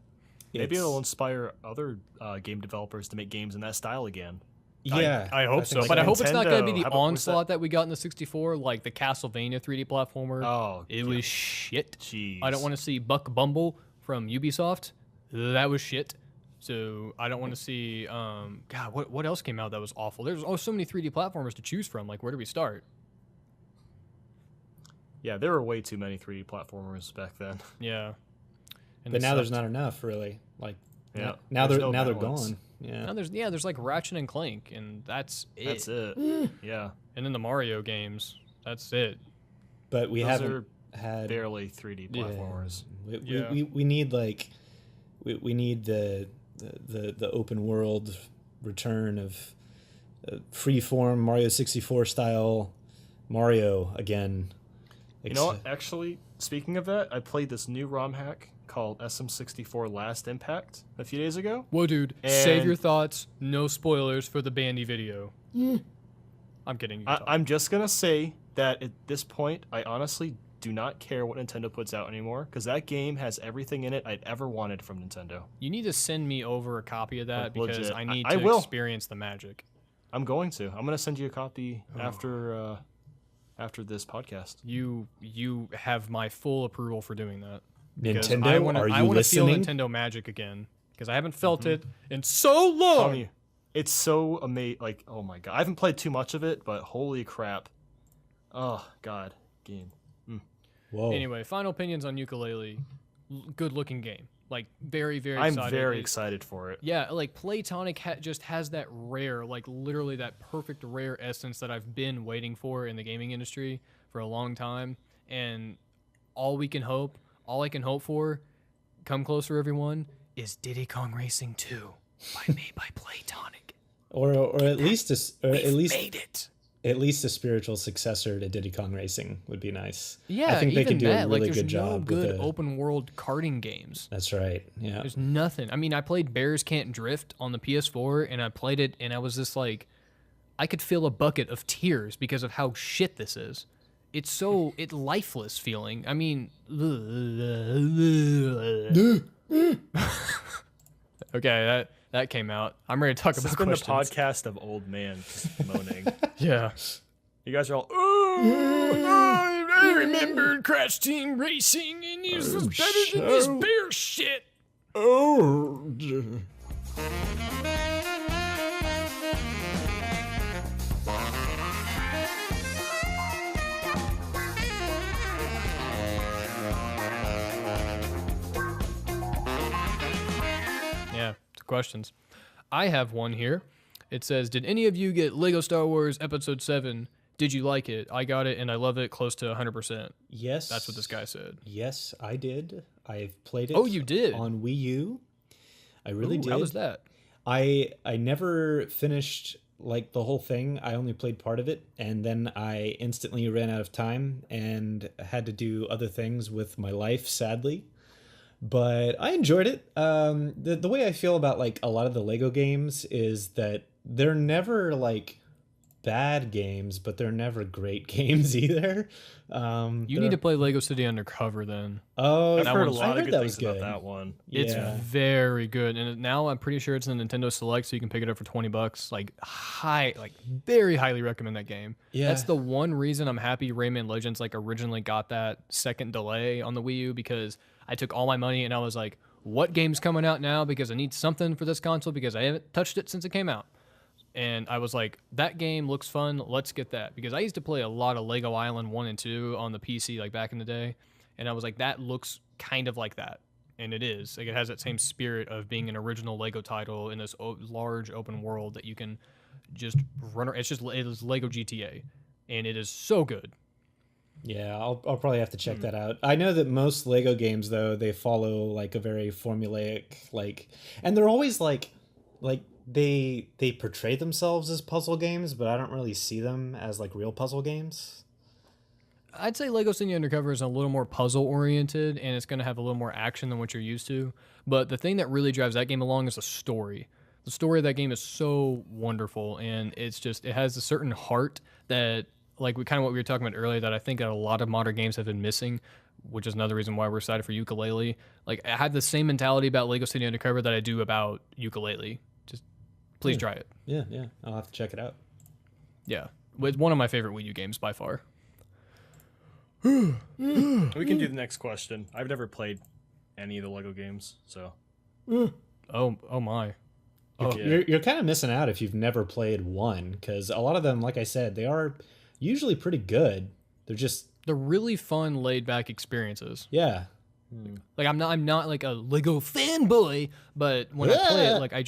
Maybe it'll inspire other game developers to make games in that style again. yeah, I hope so, think but I hope it's not going to be Nintendo, the how about- was onslaught that we got in the 64, like the Castlevania 3D platformer. Oh, It was shit. jeez. I don't want to see Buck Bumble from Ubisoft. That was shit. So I don't want to see. God, what else came out that was awful? There's so many 3D platformers to choose from. Like, where do we start? Yeah, there were way too many 3D platformers back then. Yeah. And but it now there's sucked. not enough, really. Like, Yeah, now there's they're no now they're balance. gone. Yeah, Now there's like Ratchet and Clank, and that's it. That's it. Yeah, And then the Mario games. That's it. but we those haven't are had. barely 3D platformers. We need like we need the open world return of freeform Mario 64 style Mario again. You know what? Actually, speaking of that, I played this new ROM hack called SM64 Last Impact a few days ago. Whoa, dude. Save And- your thoughts. No spoilers for the Bandy video. I'm kidding. You can talk. I'm just gonna say that at this point, I honestly do not care what Nintendo puts out anymore, because that game has everything in it I'd ever wanted from Nintendo. You need to send me over a copy of that Like, because legit. I need I to will. experience the magic. I'm going to. I'm gonna send you a copy after this podcast. You have my full approval for doing that. Because Nintendo, I wanna, are I you wanna feel listening? Nintendo magic again because I haven't felt it in so long. Telling you, it's so amazing. Like, oh my god, I haven't played too much of it, but holy crap! Oh god, game. Whoa. Anyway, final opinions on Yooka-Laylee. Good looking game. Like very, very I'm excited. very excited for it. Yeah, like Playtonic just has that rare, like literally that perfect rare essence that I've been waiting for in the gaming industry for a long time. And all I can hope for, come closer everyone, is Diddy Kong Racing 2 made by Playtonic. Or at least Made it. At least a spiritual successor to Diddy Kong Racing would be nice. Yeah, I think they even could do that, a really like, good there's no job good with open world karting games. That's right. Yeah. There's nothing. I mean, I played Bears Can't Drift on the PS4, and I played it, and I was just like, I could feel a bucket of tears because of how shit this is. It's lifeless feeling. I mean, okay, that came out. I'm ready to talk This about has been questions. the podcast of old man just moaning. Yeah. You guys are all, I remember Crash Team Racing, and it was better than this bear shit. Oh. Yeah, questions. I have one here. It says, did any of you get Lego Star Wars Episode 7? Did you like it? I got it, and I love it close to 100%. Yes. That's what this guy said. Yes, I did. I've played it. Oh, you did? On Wii U. I really did. How was that? I never finished like the whole thing. I only played part of it, and then I instantly ran out of time and had to do other things with my life, sadly. But I enjoyed it. The way I feel about like a lot of the Lego games is that they're never like bad games, but they're never great games either. You need to play Lego City Undercover then. Oh, I've heard a one's- lot of good that things was about good. that one. It's Yeah. very good, and now I'm pretty sure it's in Nintendo Select, so you can pick it up for $20. Like very highly recommend that game. Yeah. That's the one reason I'm happy Rayman Legends like originally got that second delay on the Wii U, because I took all my money and I was like, what game's coming out now? Because I need something for this console because I haven't touched it since it came out. And I was like, that game looks fun. Let's get that. Because I used to play a lot of Lego Island 1 and 2 on the PC like back in the day. And I was like, that looks kind of like that. And it is. Like, it has that same spirit of being an original Lego title in this large open world that you can just run. It is Lego GTA. And it is so good. Yeah, I'll probably have to check that out. I know that most Lego games, though, they follow like a very formulaic, like, and they're always like they portray themselves as puzzle games, but I don't really see them as like real puzzle games. I'd say Lego City Undercover is a little more puzzle oriented, and it's going to have a little more action than what you're used to. But the thing that really drives that game along is the story. The story of that game is so wonderful, and it has a certain heart that, like what we were talking about earlier, that I think that a lot of modern games have been missing, which is another reason why we're excited for Yooka-Laylee. Like, I have the same mentality about Lego City Undercover that I do about Yooka-Laylee. Just please try it. Yeah, I'll have to check it out. Yeah, it's one of my favorite Wii U games by far. We can do the next question. I've never played any of the Lego games, so. Oh my. Oh, Yeah. You're kind of missing out if you've never played one, because a lot of them, like I said, they are usually pretty good. They're really fun, laid back experiences. yeah. Like I'm not like a Lego fanboy, but when I play it, like I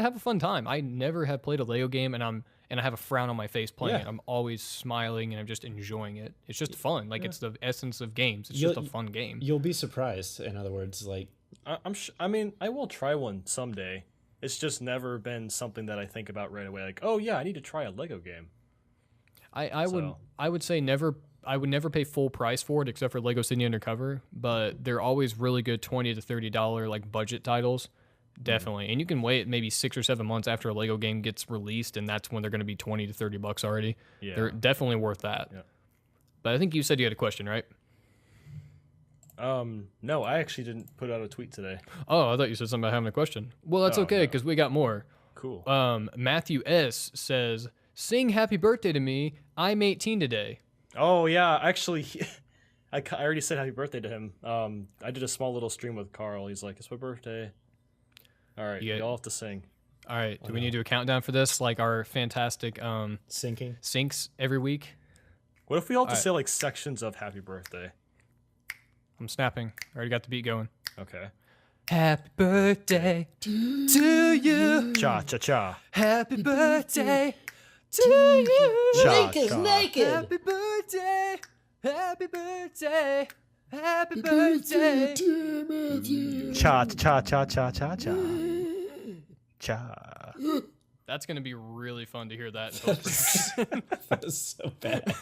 have a fun time. I never have played a Lego game and I have a frown on my face playing Yeah. it. I'm always smiling and I'm just enjoying it. It's just fun. Like it's the essence of games. It's just a fun game. You'll be surprised. In other words, like I mean, I will try one someday. It's just never been something that I think about right away. Like, oh yeah, I need to try a Lego game. I would say I would never pay full price for it except for Lego City Undercover, but they're always really good $20 to $30 like budget titles. Definitely. And you can wait maybe 6 or 7 months after a Lego game gets released, and that's when they're going to be $20 to $30 already. Yeah. They're definitely worth that. Yeah. But I think you said you had a question, right? No, I actually didn't put out a tweet today. Oh, I thought you said something about having a question. Well, that's Oh, okay no. because we got more. Cool. Matthew S says, "Sing happy birthday to me. I'm 18 today." Oh yeah, actually, I already said happy birthday to him. I did a small little stream with Carl. He's like, "It's my birthday." All right, Yeah. y'all have to sing. All right. Do we need to do a countdown for this? Like our fantastic sinking. syncs every week? What if we all just All say like sections of happy birthday? I'm snapping. I already got the beat going. Okay. Happy birthday to you. Cha cha cha. Happy birthday to you. Cha Link is cha. naked. Happy birthday. Happy birthday. Happy birthday. Cha cha cha cha cha cha. Cha. That's going to be really fun to hear that in post-production. That was so bad.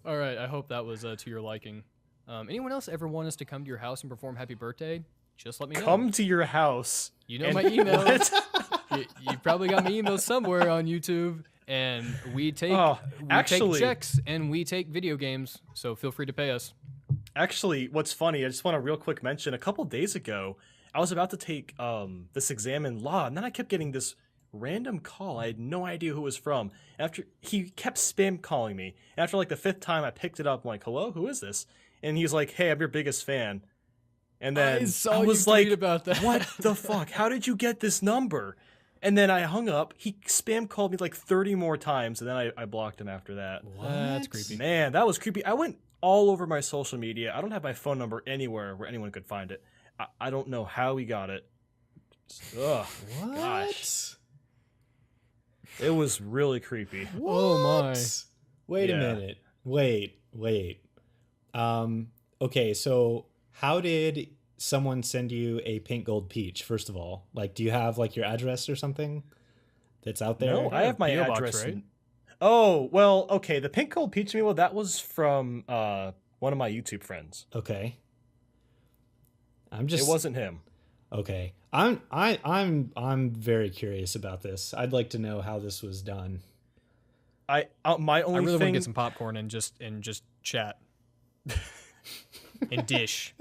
All right, I hope that was to your liking. Anyone else ever want us to come to your house and perform Happy Birthday? Just let me know. Come to your house. You know and- my email. What? You probably got my email somewhere on YouTube. And we take actually- take checks and we take video games. So feel free to pay us. Actually, what's funny, I just want to real quick mention, a couple days ago, I was about to take this exam in law, and then I kept getting this random call. I had no idea who it was from. After he kept spam calling me. After like the 5th time I picked it up, I'm like, hello, who is this? And he's like, hey, I'm your biggest fan. And then I was you like, tweet about that. what the fuck? How did you get this number? And then I hung up. He spam called me like 30 more times, and then I blocked him after that. That's creepy. Man, that was creepy. I went all over my social media. I don't have my phone number anywhere where anyone could find it. I don't know how he got it. Ugh, What? gosh. It was really creepy. Oh my. Wait a Yeah. minute. Wait. Okay, so how did someone send you a pink gold peach, first of all? Like, do you have like your address or something that's out there? No, I have my P.O. box, address. right? Oh, well, okay. The pink gold peach meal, that was from one of my YouTube friends. Okay. It wasn't him. Okay. I'm very curious about this. I'd like to know how this was done. My I only really want to thing. get some popcorn and just chat. And dish.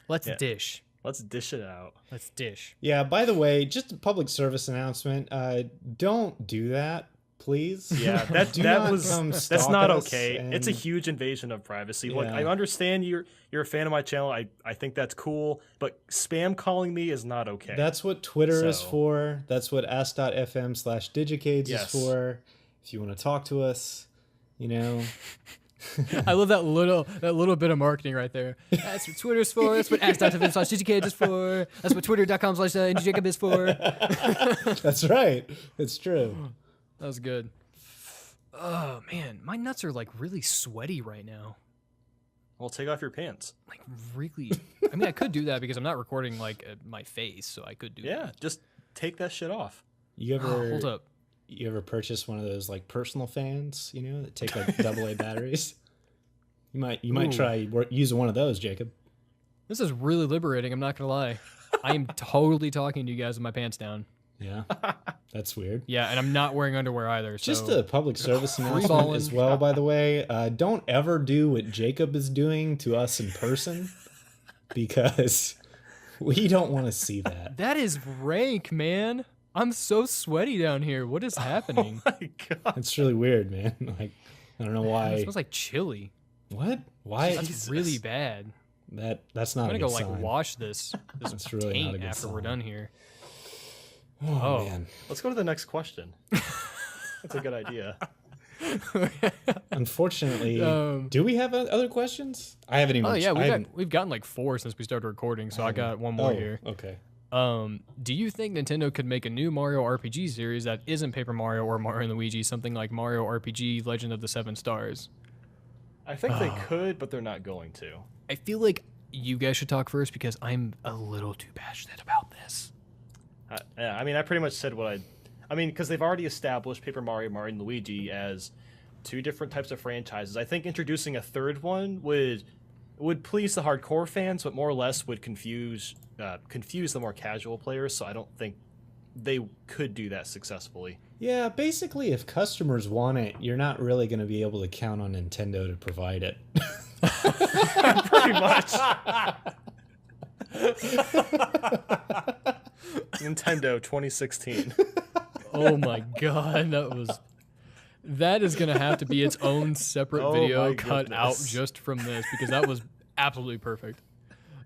Let's Yeah. dish. Let's dish it out. Let's dish. Yeah, by the way, just a public service announcement. Don't do that, please. Yeah, Do that not was come that's stalk not us okay. It's a and- huge invasion of privacy. Look, Yeah. I understand you're a fan of my channel. I think that's cool, but spam calling me is not okay. That's what Twitter is So- for. That's what s.fm/digicades Yes. is for. If you want to talk to us, you know. I love that little bit of marketing right there. That's what Twitter's for. That's what ask.fm/digicades is for. That's what twitter.com/Jacob is for. That's right. It's true. That was good. Oh man, my nuts are like really sweaty right now. Well, take off your pants. Like really. I mean, I could do that because I'm not recording like my face, so I could do Yeah, that. just take that shit off. You ever Hold up. You ever purchase one of those like personal fans, you know, that take like AA batteries? You might Ooh. try using one of those, Jacob. This is really liberating. I'm not gonna lie. I am totally talking to you guys with my pants down. Yeah. That's weird. Yeah, and I'm not wearing underwear either. So Just a public service announcement balling. as well, by the way. Don't ever do what Jacob is doing to us in person because we don't want to see that. that is rank, man. I'm so sweaty down here. What is happening? Oh my god. It's really weird, man. Like, I don't know It why. smells like chili. What? Why? That's really bad. That's I'm not gonna a go good like sign. wash this That's really not a taint good after we're sign. done here. Oh, Oh. man. Let's go to the next question. That's a good idea. Unfortunately, Um, do we have other questions? I haven't even. Oh yeah, I haven't- we've gotten like 4 since we started recording, so I got one more oh, here. Okay. Do you think Nintendo could make a new Mario RPG series that isn't Paper Mario or Mario and Luigi, something like Mario RPG Legend of the Seven Stars? I think they could, but they're not going to. I feel like you guys should talk first because I'm a little too passionate about this. Yeah, I mean, I pretty much said what I mean, because they've already established Paper Mario, Mario, and Luigi as 2 different types of franchises. I think introducing a 3rd one would please the hardcore fans, but more or less would confuse the more casual players. So I don't think they could do that successfully. Yeah, basically, if customers want it, you're not really going to be able to count on Nintendo to provide it. Pretty much. Nintendo 2016. Oh my god, that is gonna have to be its own separate Oh video my cut out goodness. just from this because that was absolutely perfect.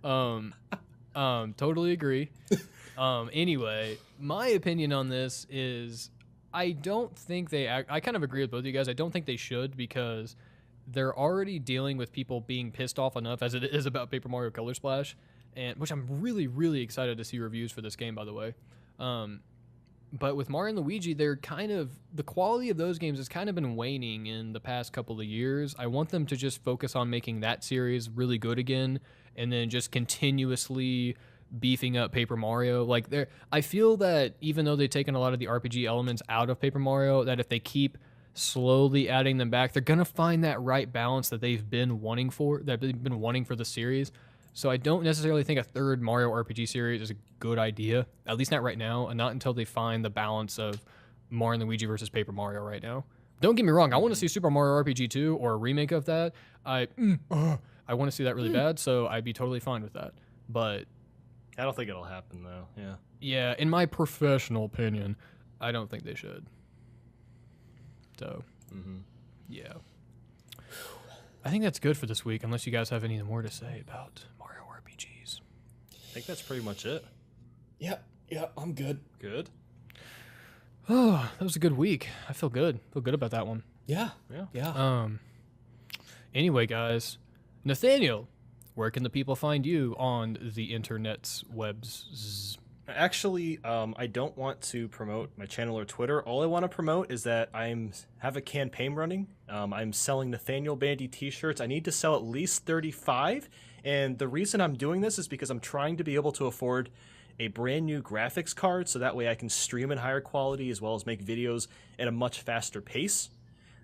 Totally agree. Anyway, my opinion on this is I don't think I kind of agree with both of you guys. I don't think they should because they're already dealing with people being pissed off enough as it is about Paper Mario Color Splash, and which I'm really, really excited to see reviews for this game, by the way. But with Mario and Luigi, they're kind of, the quality of those games has kind of been waning in the past couple of years. I want them to just focus on making that series really good again, and then just continuously beefing up Paper Mario. Like, I feel that even though they've taken a lot of the RPG elements out of Paper Mario, that if they keep slowly adding them back, they're gonna find that right balance that they've been wanting for the series. So I don't necessarily think a third Mario RPG series is a good idea, at least not right now, and not until they find the balance of Mario and Luigi versus Paper Mario right now. Don't get me wrong, I want to see Super Mario RPG 2 or a remake of that. I want to see that really bad, so I'd be totally fine with that. But I don't think it'll happen though. Yeah. yeah, in my professional opinion, I don't think they should. So, yeah. I think that's good for this week, unless you guys have any more to say about Mario RPGs. I think that's pretty much it. Yeah, I'm good. Good. Oh, that was a good week. I feel good. Feel good about that one. Yeah. Anyway, guys, Nathaniel, where can the people find you on the internet's webs? Actually, I don't want to promote my channel or Twitter. All I want to promote is that have a campaign running. I'm selling Nathaniel Bandy t-shirts. I need to sell at least 35. And the reason I'm doing this is because I'm trying to be able to afford a brand new graphics card, so that way I can stream in higher quality as well as make videos at a much faster pace.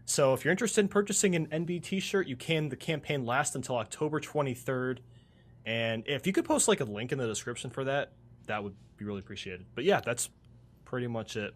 So if you're interested in purchasing an NB t-shirt, you can. The campaign lasts until October 23rd. And if you could post like a link in the description for that, that would be really appreciated. But yeah, that's pretty much it.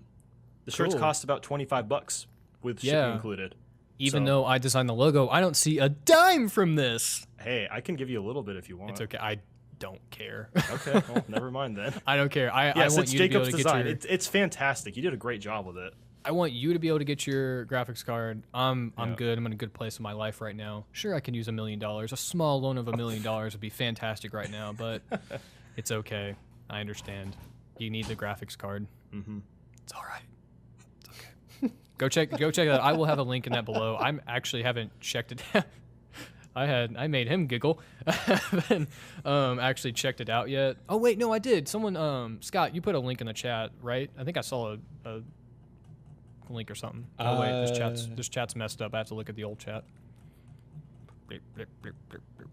The shirts cost about $25 with shipping included. Even though I designed the logo, I don't see a dime from this. Hey, I can give you a little bit if you want. It's okay. I don't care. Okay, well, never mind then. I don't care. I Yes, want it's you to be Jacob's able to design. get your... It's fantastic. You did a great job with it. I want you to be able to get your graphics card. I'm good. I'm in a good place in my life right now. Sure, I can use $1 million. A small loan of $1 million would be fantastic right now, but it's okay. I understand. You need the graphics card. It's all right. It's okay. Go check that. I will have a link in that below. I'm actually haven't checked it. I made him giggle. I haven't actually checked it out yet. Oh wait, no, I did. Someone, Scott, you put a link in the chat, right? I think I saw a link or something. Oh wait, this chat's messed up. I have to look at the old chat.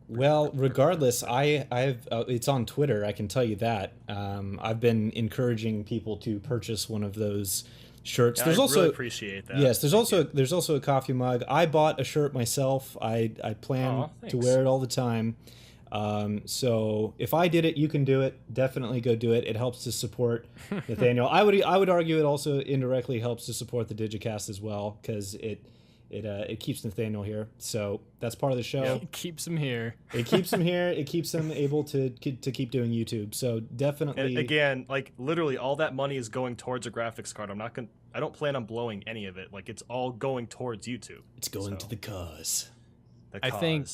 Well, regardless, I've it's on Twitter. I can tell you that. I've been encouraging people to purchase one of those shirts. Yeah, there's I also really appreciate that. Yes, there's also a coffee mug. I bought a shirt myself. I plan to wear it all the time. So if I did it, you can do it. Definitely go do it. It helps to support Nathaniel. I would argue it also indirectly helps to support the Digicast as well, because it keeps Nathaniel here. So that's part of the show. It keeps him here. It keeps him here. It keeps him able to keep doing YouTube. So definitely. And again, like literally all that money is going towards a graphics card. I don't plan on blowing any of it. Like it's all going towards YouTube. It's going to the cause. I think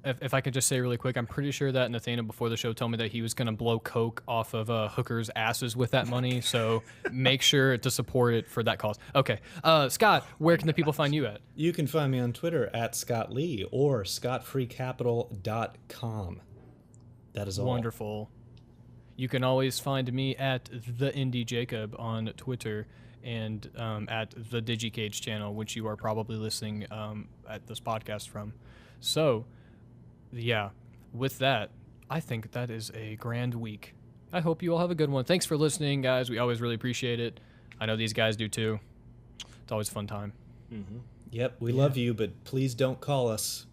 if I could just say really quick, I'm pretty sure that Nathaniel before the show told me that he was going to blow coke off of hookers' asses with that money. So make sure to support it for that cause. Okay. Scott, where can the people find you at? You can find me on Twitter at Scott Lee or scottfreecapital.com. That is all. Wonderful. You can always find me at the Indie Jacob on Twitter and at the Digicast channel, which you are probably listening at this podcast from. So, yeah, with that, I think that is a grand week. I hope you all have a good one. Thanks for listening, guys. We always really appreciate it. I know these guys do too. It's always a fun time. Yep, we love you, but please don't call us.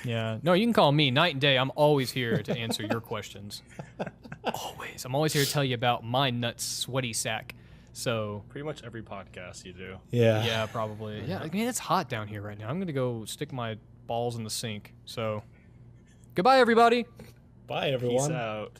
Yeah. No, you can call me night and day. I'm always here to answer your questions. Always. I'm always here to tell you about my nuts sweaty sack. So pretty much every podcast you do. Yeah. Yeah, probably. Yeah, I mean, it's hot down here right now. I'm going to go stick my balls in the sink. So goodbye, everybody. Bye, everyone. Peace out.